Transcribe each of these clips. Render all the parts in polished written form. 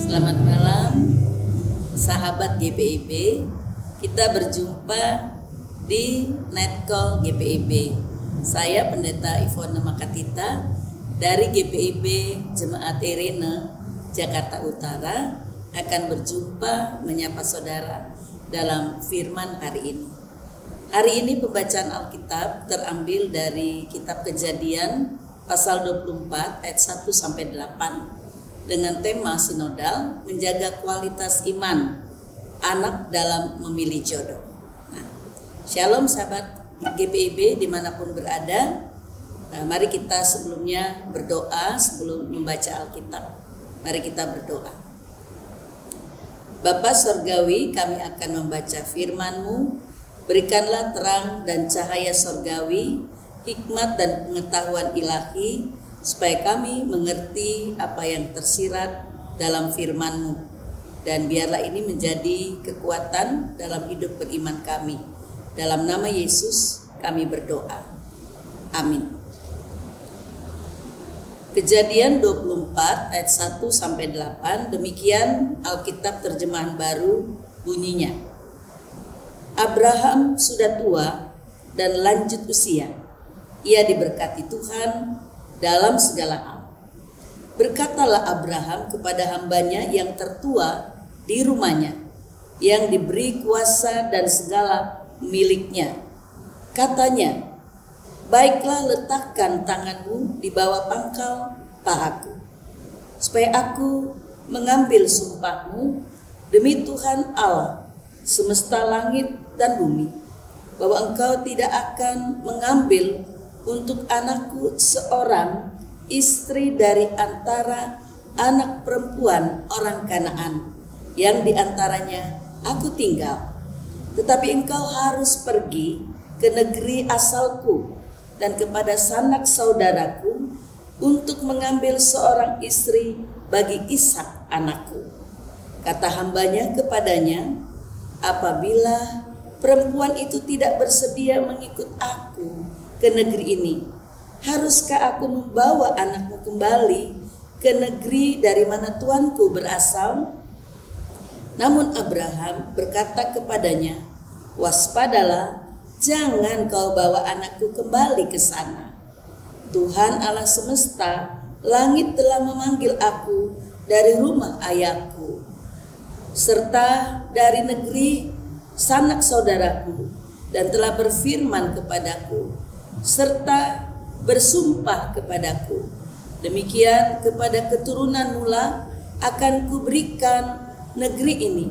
Selamat malam, sahabat GPIB. Kita berjumpa di Netcall GPIB. Saya Pendeta Ivona Makatita dari GPIB Jemaat Irene Jakarta Utara akan berjumpa menyapa saudara dalam firman hari ini. Hari ini pembacaan Alkitab terambil dari kitab Kejadian pasal 24 ayat 1 sampai 8 dengan tema sinodal, menjaga kualitas iman anak dalam memilih jodoh. Nah, shalom sahabat GPIB dimanapun berada. Mari kita sebelumnya berdoa sebelum membaca Alkitab. Mari kita berdoa. Bapa Sorgawi, kami akan membaca firman-Mu. Berikanlah terang dan cahaya sorgawi, hikmat dan pengetahuan ilahi, supaya kami mengerti apa yang tersirat dalam firman-Mu. Dan biarlah ini menjadi kekuatan dalam hidup beriman kami. Dalam nama Yesus kami berdoa. Amin. Kejadian 24 ayat 1 sampai 8, demikian Alkitab terjemahan baru bunyinya. Abraham sudah tua dan lanjut usia. Ia diberkati Tuhan dalam segala hal. Berkatalah Abraham kepada hambanya yang tertua di rumahnya, yang diberi kuasa dan segala miliknya. Katanya, baiklah letakkan tanganmu di bawah pangkal pahaku, supaya aku mengambil sumpahmu demi Tuhan Allah, semesta langit dan bumi, bahwa engkau tidak akan mengambil untuk anakku seorang istri dari antara anak perempuan orang Kanaan yang diantaranya aku tinggal. Tetapi engkau harus pergi ke negeri asalku dan kepada sanak saudaraku untuk mengambil seorang istri bagi Ishak anakku. Kata hambanya kepadanya, apabila perempuan itu tidak bersedia mengikut aku ke negeri ini, haruskah aku membawa anakmu kembali ke negeri dari mana tuanku berasal? Namun Abraham berkata kepadanya, waspadalah, jangan kau bawa anakku kembali ke sana. Tuhan Allah semesta langit telah memanggil aku dari rumah ayahku, serta dari negeri sanak saudaraku, dan telah berfirman kepadaku, serta bersumpah kepadaku, demikian kepada keturunan mula akan kuberikan negeri ini.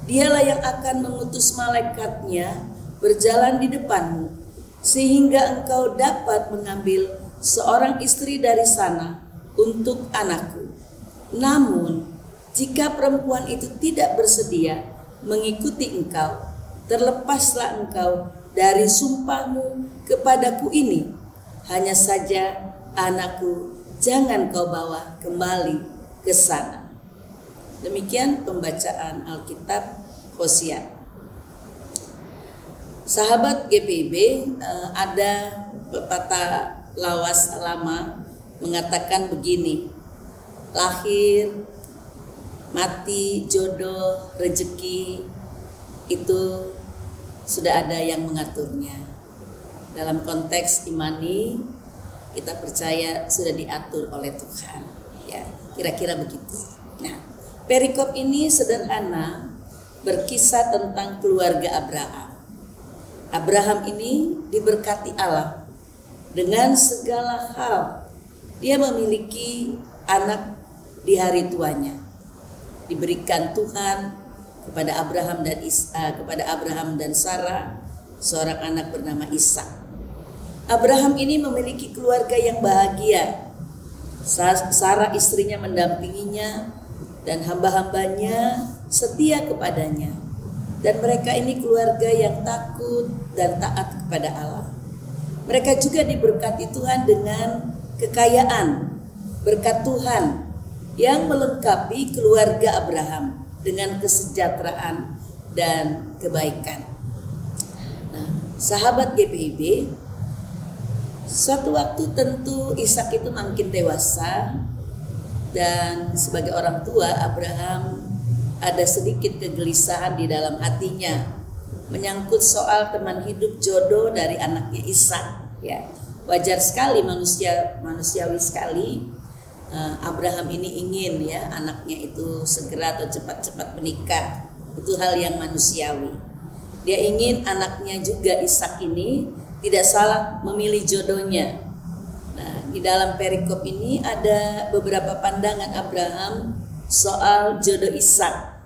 Dialah yang akan mengutus malaikatnya berjalan di depanmu, sehingga engkau dapat mengambil seorang istri dari sana untuk anakku. Namun jika perempuan itu tidak bersedia mengikuti engkau, terlepaslah engkau dari sumpahmu kepadaku ini. Hanya saja anakku jangan kau bawa kembali ke sana. Demikian pembacaan Alkitab Hosea. Sahabat GPIB, ada pepatah lawas lama mengatakan begini, lahir, mati, jodoh, rezeki itu sudah ada yang mengaturnya. Dalam konteks imani, kita percaya sudah diatur oleh Tuhan. Ya, kira-kira begitu. Nah, perikop ini sederhana berkisah tentang keluarga Abraham. Abraham ini diberkati Allah dengan segala hal. Dia memiliki anak di hari tuanya. Diberikan Tuhan kepada Abraham dan Sarah seorang anak bernama Ishak. Abraham ini memiliki keluarga yang bahagia. Sarah istrinya mendampinginya dan hamba-hambanya setia kepadanya. Dan mereka ini keluarga yang takut dan taat kepada Allah. Mereka juga diberkati Tuhan dengan kekayaan, berkat Tuhan yang melengkapi keluarga Abraham dengan kesejahteraan dan kebaikan. Nah, sahabat GPIB, suatu waktu tentu Ishak itu makin dewasa Dan sebagai orang tua, Abraham ada sedikit kegelisahan di dalam hatinya menyangkut soal teman hidup jodoh dari anaknya Ishak. Ya, wajar sekali, manusiawi sekali. Abraham ini ingin ya anaknya itu segera atau cepat-cepat menikah. Itu hal yang manusiawi. Dia ingin anaknya juga Ishak ini tidak salah memilih jodohnya. Nah, di dalam perikop ini ada beberapa pandangan Abraham soal jodoh Ishak.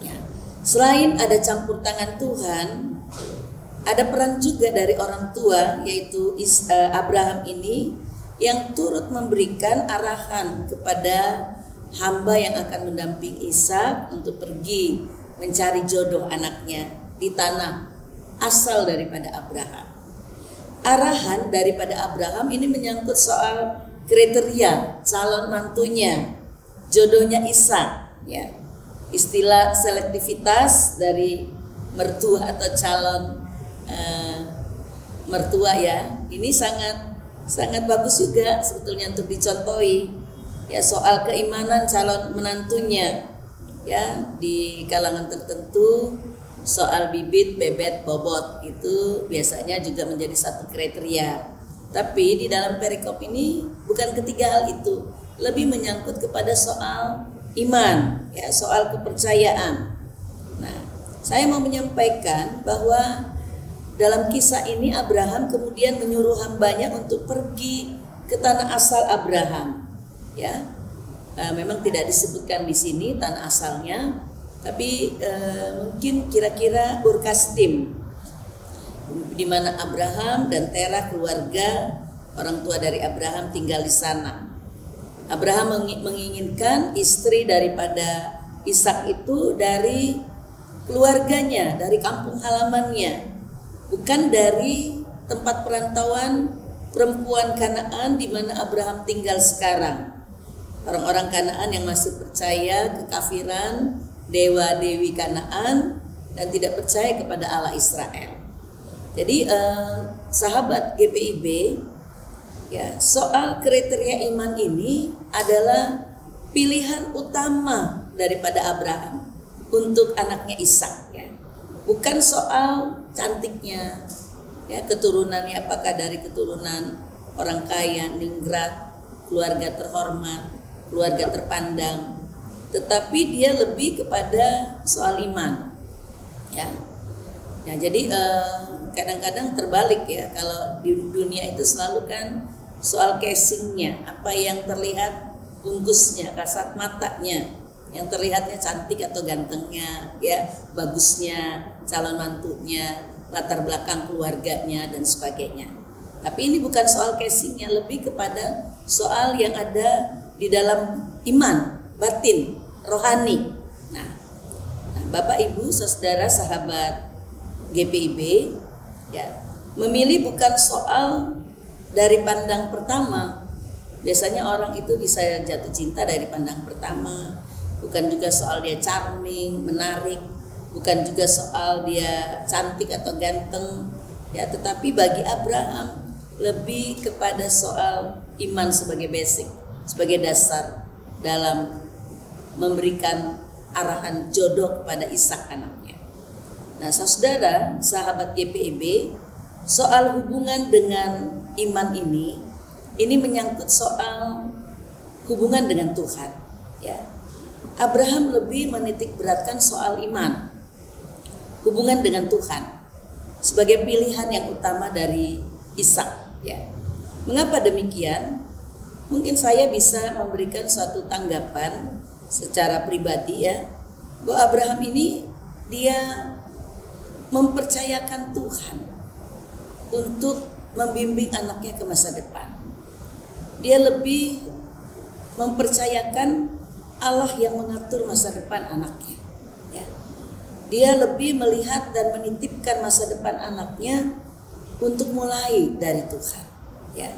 Ya. Selain ada campur tangan Tuhan, ada peran juga dari orang tua, yaitu Abraham ini yang turut memberikan arahan kepada hamba yang akan mendampingi Ishak untuk pergi mencari jodoh anaknya di tanah asal daripada Abraham. Arahan daripada Abraham ini menyangkut soal kriteria calon mantunya, jodohnya Ishak. Ya. Istilah selektivitas dari mertua atau calon mertua ya, ini sangat bagus juga sebetulnya untuk dicontohi ya, soal keimanan calon menantunya ya, di kalangan tertentu soal bibit, bebet, bobot itu biasanya juga menjadi satu kriteria. Tapi di dalam perikop ini bukan ketiga hal itu, lebih menyangkut kepada soal iman ya, soal kepercayaan. Nah, saya mau menyampaikan bahwa dalam kisah ini Abraham kemudian menyuruh hambanya untuk pergi ke tanah asal Abraham ya. Memang tidak disebutkan di sini tanah asalnya, tapi mungkin kira-kira Ur Kasdim, di mana Abraham dan Terah keluarga orang tua dari Abraham tinggal di sana. Abraham menginginkan istri daripada Ishak itu dari keluarganya, dari kampung halamannya, bukan dari tempat perantauan perempuan Kanaan di mana Abraham tinggal sekarang. Orang-orang Kanaan yang masih percaya kekafiran dewa-dewi Kanaan dan tidak percaya kepada Allah Israel. Jadi sahabat GPIB ya, soal kriteria iman ini adalah pilihan utama daripada Abraham untuk anaknya Ishak ya. Bukan soal cantiknya ya, keturunannya apakah dari keturunan orang kaya, ningrat, keluarga terhormat, keluarga terpandang, tetapi dia lebih kepada soal iman ya. Ya, jadi kadang-kadang terbalik ya, kalau di dunia itu selalu kan soal casingnya, apa yang terlihat bungkusnya, kasat matanya, yang terlihatnya cantik atau gantengnya ya, bagusnya calon mantunya, latar belakang keluarganya dan sebagainya. Tapi ini bukan soal casingnya, lebih kepada soal yang ada di dalam iman, batin, rohani. Nah, Bapak Ibu, saudara, sahabat GPIB ya, memilih bukan soal dari pandang pertama. Biasanya orang itu bisa jatuh cinta dari pandang pertama. Bukan juga soal dia charming, menarik, bukan juga soal dia cantik atau ganteng ya, tetapi bagi Abraham lebih kepada soal iman sebagai basic, sebagai dasar dalam memberikan arahan jodoh kepada Ishak anaknya. Nah, saudara, sahabat GPIB, soal hubungan dengan iman ini menyangkut soal hubungan dengan Tuhan ya. Abraham lebih menitik beratkan soal iman, hubungan dengan Tuhan sebagai pilihan yang utama dari Ishak ya. Mengapa demikian? Mungkin saya bisa memberikan suatu tanggapan secara pribadi ya, bahwa Abraham ini dia mempercayakan Tuhan untuk membimbing anaknya ke masa depan. Dia lebih mempercayakan Allah yang mengatur masa depan anaknya ya. Dia lebih melihat dan menitipkan masa depan anaknya untuk mulai dari Tuhan ya.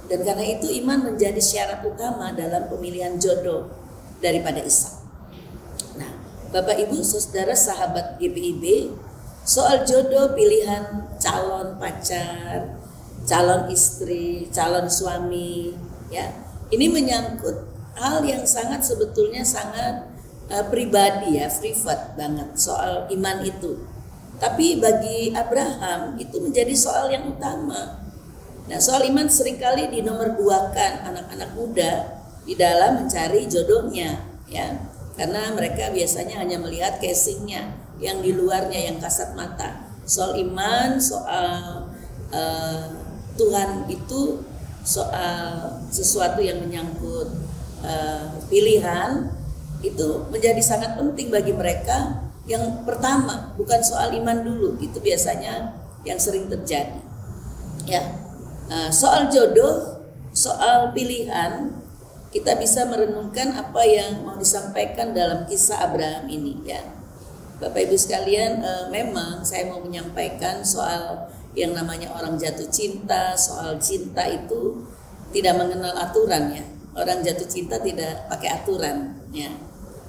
Dan karena itu iman menjadi syarat utama dalam pemilihan jodoh daripada Ishak. Nah, Bapak Ibu saudara sahabat GPIB, soal jodoh, pilihan calon pacar, calon istri, calon suami ya, ini menyangkut hal yang sangat sebetulnya sangat pribadi ya, privat banget soal iman itu. Tapi bagi Abraham itu menjadi soal yang utama. Nah, soal iman seringkali dinomorduakan anak-anak muda di dalam mencari jodohnya ya. Karena mereka biasanya hanya melihat casingnya, yang di luarnya yang kasat mata. Soal iman, soal Tuhan itu soal sesuatu yang menyangkut pilihan itu menjadi sangat penting bagi mereka. Yang pertama bukan soal iman dulu, itu biasanya yang sering terjadi ya. Soal jodoh, soal pilihan, kita bisa merenungkan apa yang mau disampaikan dalam kisah Abraham ini ya. Bapak Ibu sekalian, memang saya mau menyampaikan soal yang namanya orang jatuh cinta. Soal cinta itu tidak mengenal aturan ya. Orang jatuh cinta tidak pakai aturan ya.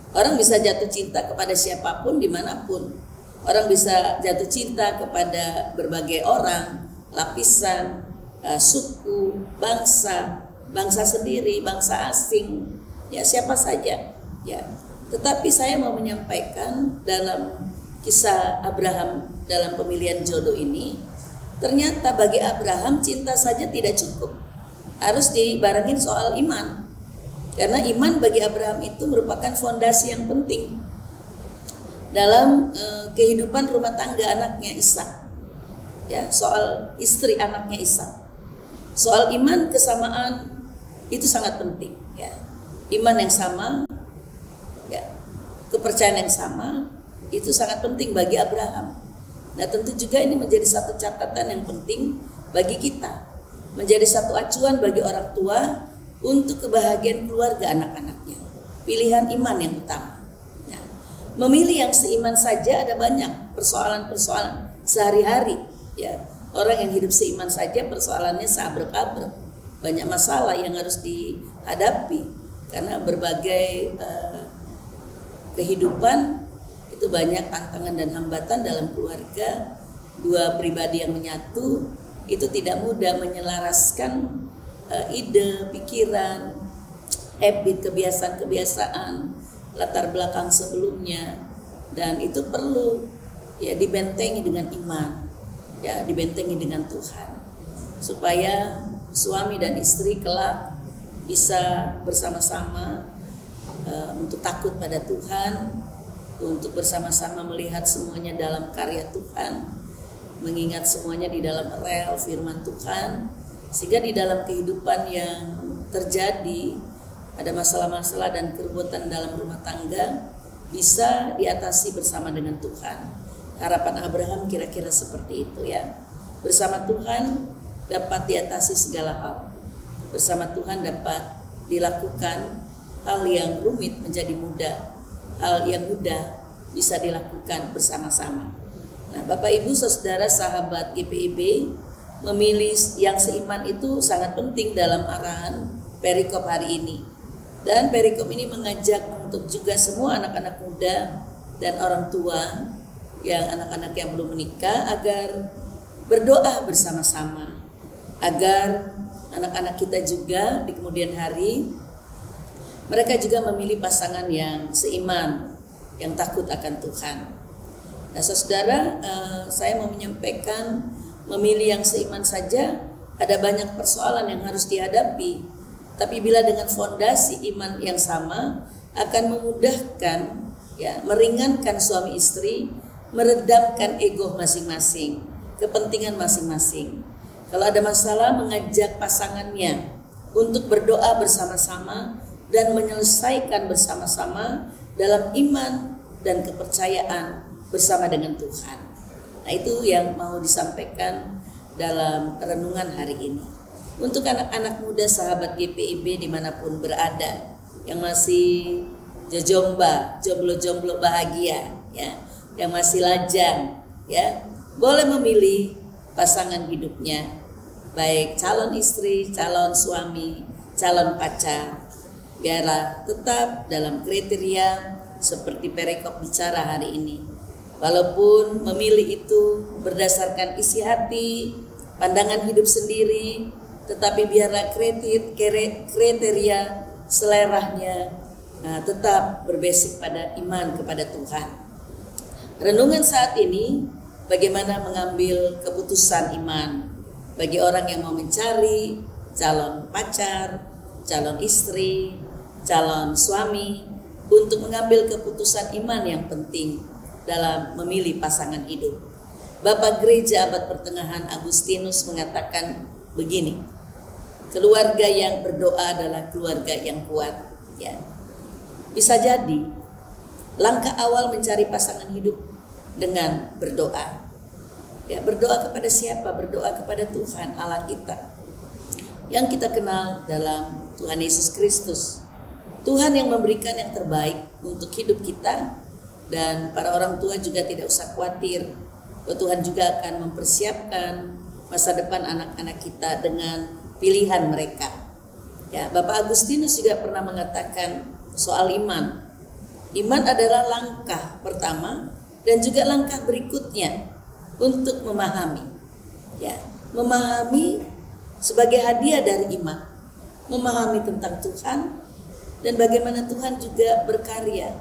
Orang bisa jatuh cinta kepada siapapun dimanapun. Orang bisa jatuh cinta kepada berbagai orang, lapisan, suku, bangsa sendiri, bangsa asing, ya siapa saja ya. Tetapi saya mau menyampaikan dalam kisah Abraham dalam pemilihan jodoh ini, ternyata bagi Abraham cinta saja tidak cukup, harus dibarengin soal iman. Karena iman bagi Abraham itu merupakan fondasi yang penting dalam kehidupan rumah tangga anaknya Ishak. Ya, soal istri anaknya Ishak. Soal iman kesamaan itu sangat penting. Ya, iman yang sama, ya, kepercayaan yang sama itu sangat penting bagi Abraham. Nah, tentu juga ini menjadi satu catatan yang penting bagi kita, menjadi satu acuan bagi orang tua untuk kebahagiaan keluarga anak-anaknya. Pilihan iman yang utama. Ya. Memilih yang seiman saja ada banyak persoalan-persoalan sehari-hari. Ya. Orang yang hidup seiman saja persoalannya seabrek-abrek. Banyak masalah yang harus dihadapi karena berbagai kehidupan itu banyak tantangan dan hambatan dalam keluarga. Dua pribadi yang menyatu itu tidak mudah menyelaraskan ide, pikiran, habit, kebiasaan-kebiasaan, latar belakang sebelumnya, dan itu perlu ya dibentengi dengan iman, ya dibentengi dengan Tuhan, supaya suami dan istri kelak bisa bersama-sama untuk takut pada Tuhan, untuk bersama-sama melihat semuanya dalam karya Tuhan, mengingat semuanya di dalam rel firman Tuhan. Sehingga di dalam kehidupan yang terjadi ada masalah-masalah dan kerubutan dalam rumah tangga bisa diatasi bersama dengan Tuhan. Harapan Abraham kira-kira seperti itu ya. Bersama Tuhan dapat diatasi segala hal. Bersama Tuhan dapat dilakukan hal yang rumit menjadi mudah. Hal yang mudah bisa dilakukan bersama-sama. Nah, Bapak Ibu Saudara sahabat GPIB, memilih yang seiman itu sangat penting dalam arahan perikop hari ini. Dan perikop ini mengajak untuk juga semua anak-anak muda dan orang tua yang anak-anak yang belum menikah agar berdoa bersama-sama, agar anak-anak kita juga di kemudian hari mereka juga memilih pasangan yang seiman, yang takut akan Tuhan. Nah, saudara, saya mau menyampaikan memilih yang seiman saja ada banyak persoalan yang harus dihadapi. Tapi bila dengan fondasi iman yang sama akan memudahkan ya, meringankan suami istri, meredamkan ego masing-masing, kepentingan masing-masing. Kalau ada masalah mengajak pasangannya untuk berdoa bersama-sama dan menyelesaikan bersama-sama dalam iman dan kepercayaan bersama dengan Tuhan. Nah, itu yang mau disampaikan dalam renungan hari ini. Untuk anak-anak muda sahabat GPIB dimanapun berada, yang masih jomblo-jomblo bahagia, ya, yang masih lajang, ya, boleh memilih pasangan hidupnya, baik calon istri, calon suami, calon pacar, biarlah tetap dalam kriteria seperti perikop bicara hari ini. Walaupun memilih itu berdasarkan isi hati, pandangan hidup sendiri, tetapi biarlah kriteria seleranya tetap berbasik pada iman kepada Tuhan. Renungan saat ini bagaimana mengambil keputusan iman bagi orang yang mau mencari calon pacar, calon istri, calon suami, untuk mengambil keputusan iman yang penting dalam memilih pasangan hidup. Bapak Gereja Abad Pertengahan Agustinus mengatakan begini, keluarga yang berdoa adalah keluarga yang kuat. Ya. Bisa jadi langkah awal mencari pasangan hidup dengan berdoa. Ya, berdoa kepada siapa? Berdoa kepada Tuhan Allah kita, yang kita kenal dalam Tuhan Yesus Kristus. Tuhan yang memberikan yang terbaik untuk hidup kita, dan para orang tua juga tidak usah khawatir bahwa Tuhan juga akan mempersiapkan masa depan anak-anak kita dengan pilihan mereka. Ya, Bapak Agustinus juga pernah mengatakan soal iman. Iman adalah langkah pertama dan juga langkah berikutnya untuk memahami. Ya, memahami sebagai hadiah dari iman, memahami tentang Tuhan dan bagaimana Tuhan juga berkarya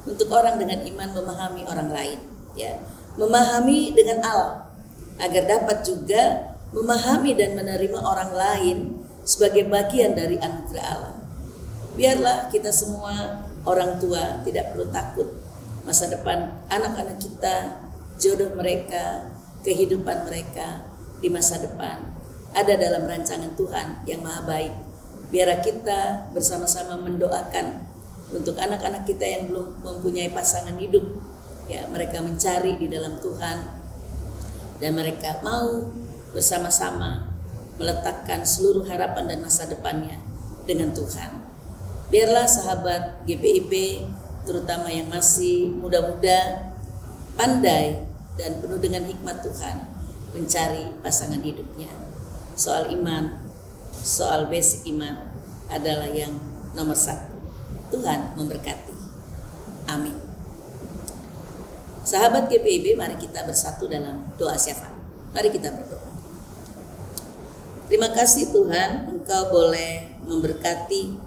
untuk orang dengan iman memahami orang lain. Ya, memahami dengan Allah agar dapat juga memahami dan menerima orang lain sebagai bagian dari anugerah Allah. Biarlah kita semua orang tua tidak perlu takut masa depan anak-anak kita, jodoh mereka, kehidupan mereka di masa depan ada dalam rancangan Tuhan yang maha baik. Biar kita bersama-sama mendoakan untuk anak-anak kita yang belum mempunyai pasangan hidup. Ya, mereka mencari di dalam Tuhan dan mereka mau bersama-sama meletakkan seluruh harapan dan masa depannya dengan Tuhan. Biarlah sahabat GPIB, terutama yang masih muda-muda, pandai dan penuh dengan hikmat Tuhan mencari pasangan hidupnya. Soal iman, soal basic iman adalah yang nomor satu. Tuhan memberkati. Amin. Sahabat GPIB, mari kita bersatu dalam doa syafaat. Mari kita berdoa. Terima kasih Tuhan, Engkau boleh memberkati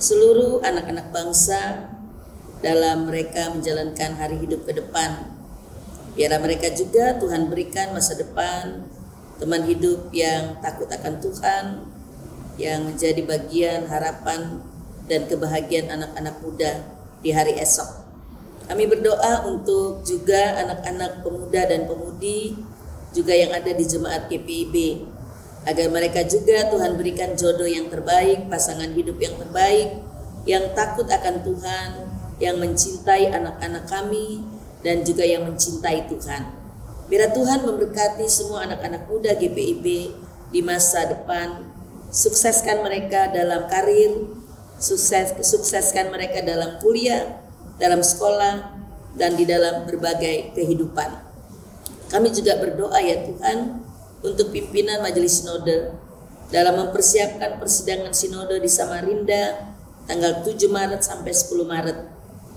seluruh anak-anak bangsa dalam mereka menjalankan hari hidup ke depan. Biar mereka juga Tuhan berikan masa depan, teman hidup yang takut akan Tuhan, yang menjadi bagian harapan dan kebahagiaan anak-anak muda di hari esok. Kami berdoa untuk juga anak-anak pemuda dan pemudi juga yang ada di jemaat GPIB, agar mereka juga Tuhan berikan jodoh yang terbaik, pasangan hidup yang terbaik, yang takut akan Tuhan, yang mencintai anak-anak kami, dan juga yang mencintai Tuhan. Biar Tuhan memberkati semua anak-anak muda GPIB di masa depan, sukseskan mereka dalam karir, sukseskan mereka dalam kuliah, dalam sekolah, dan di dalam berbagai kehidupan. Kami juga berdoa ya Tuhan, untuk pimpinan Majelis Sinode dalam mempersiapkan persidangan Sinode di Samarinda tanggal 7 Maret sampai 10 Maret.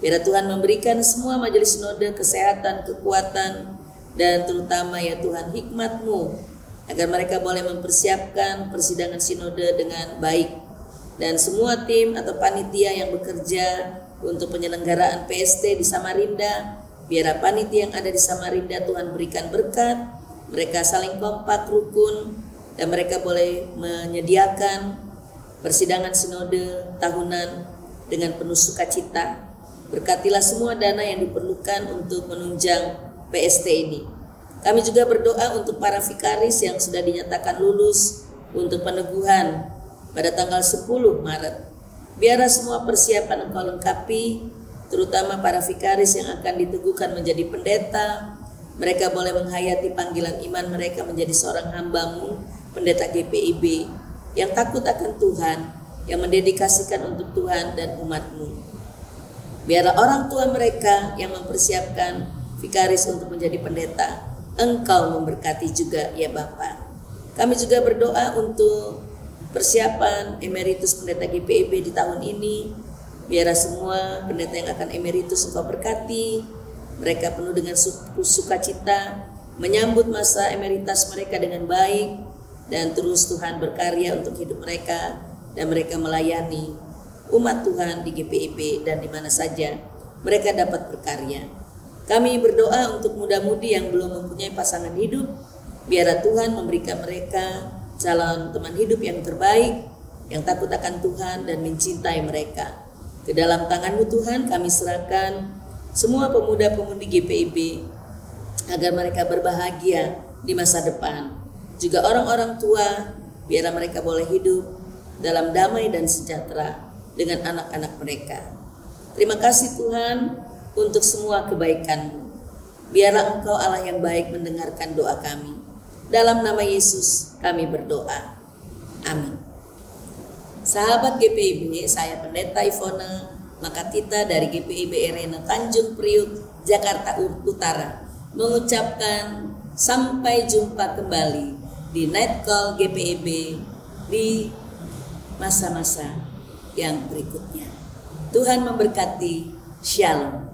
Biar Tuhan memberikan semua Majelis Sinode kesehatan, kekuatan, dan terutama ya Tuhan hikmat-Mu agar mereka boleh mempersiapkan persidangan Sinode dengan baik. Dan semua tim atau panitia yang bekerja untuk penyelenggaraan PST di Samarinda, biar panitia yang ada di Samarinda Tuhan berikan berkat. Mereka saling kompak, rukun, dan mereka boleh menyediakan persidangan sinode tahunan dengan penuh sukacita. Berkatilah semua dana yang diperlukan untuk menunjang PST ini. Kami juga berdoa untuk para vikaris yang sudah dinyatakan lulus untuk peneguhan pada tanggal 10 Maret. Biarlah semua persiapan Engkau lengkapi, terutama para vikaris yang akan diteguhkan menjadi pendeta. Mereka boleh menghayati panggilan iman mereka menjadi seorang hamba-Mu, pendeta GPIB, yang takut akan Tuhan, yang mendedikasikan untuk Tuhan dan umat-Mu. Biarlah orang tua mereka yang mempersiapkan vikaris untuk menjadi pendeta, Engkau memberkati juga ya Bapa. Kami juga berdoa untuk persiapan emeritus pendeta GPIB di tahun ini. Biarlah semua pendeta yang akan emeritus Engkau berkati. Mereka penuh dengan sukacita menyambut masa emeritas mereka dengan baik, dan terus Tuhan berkarya untuk hidup mereka dan mereka melayani umat Tuhan di GPIB dan di mana saja mereka dapat berkarya. Kami berdoa untuk muda-mudi yang belum mempunyai pasangan hidup, biarlah Tuhan memberikan mereka calon teman hidup yang terbaik, yang takut akan Tuhan dan mencintai mereka. Ke dalam tangan-Mu Tuhan kami serahkan semua pemuda-pemudi GPIB agar mereka berbahagia di masa depan. Juga orang-orang tua, biarlah mereka boleh hidup dalam damai dan sejahtera dengan anak-anak mereka. Terima kasih Tuhan untuk semua kebaikan-Mu. Biarlah Engkau Allah yang baik mendengarkan doa kami. Dalam nama Yesus kami berdoa. Amin. Sahabat GPIB, saya Pendeta Ivone Makatita dari GPIB Arena Tanjung Priuk, Jakarta Utara, mengucapkan sampai jumpa kembali di Night Call GPIB di masa-masa yang berikutnya. Tuhan memberkati. Shalom.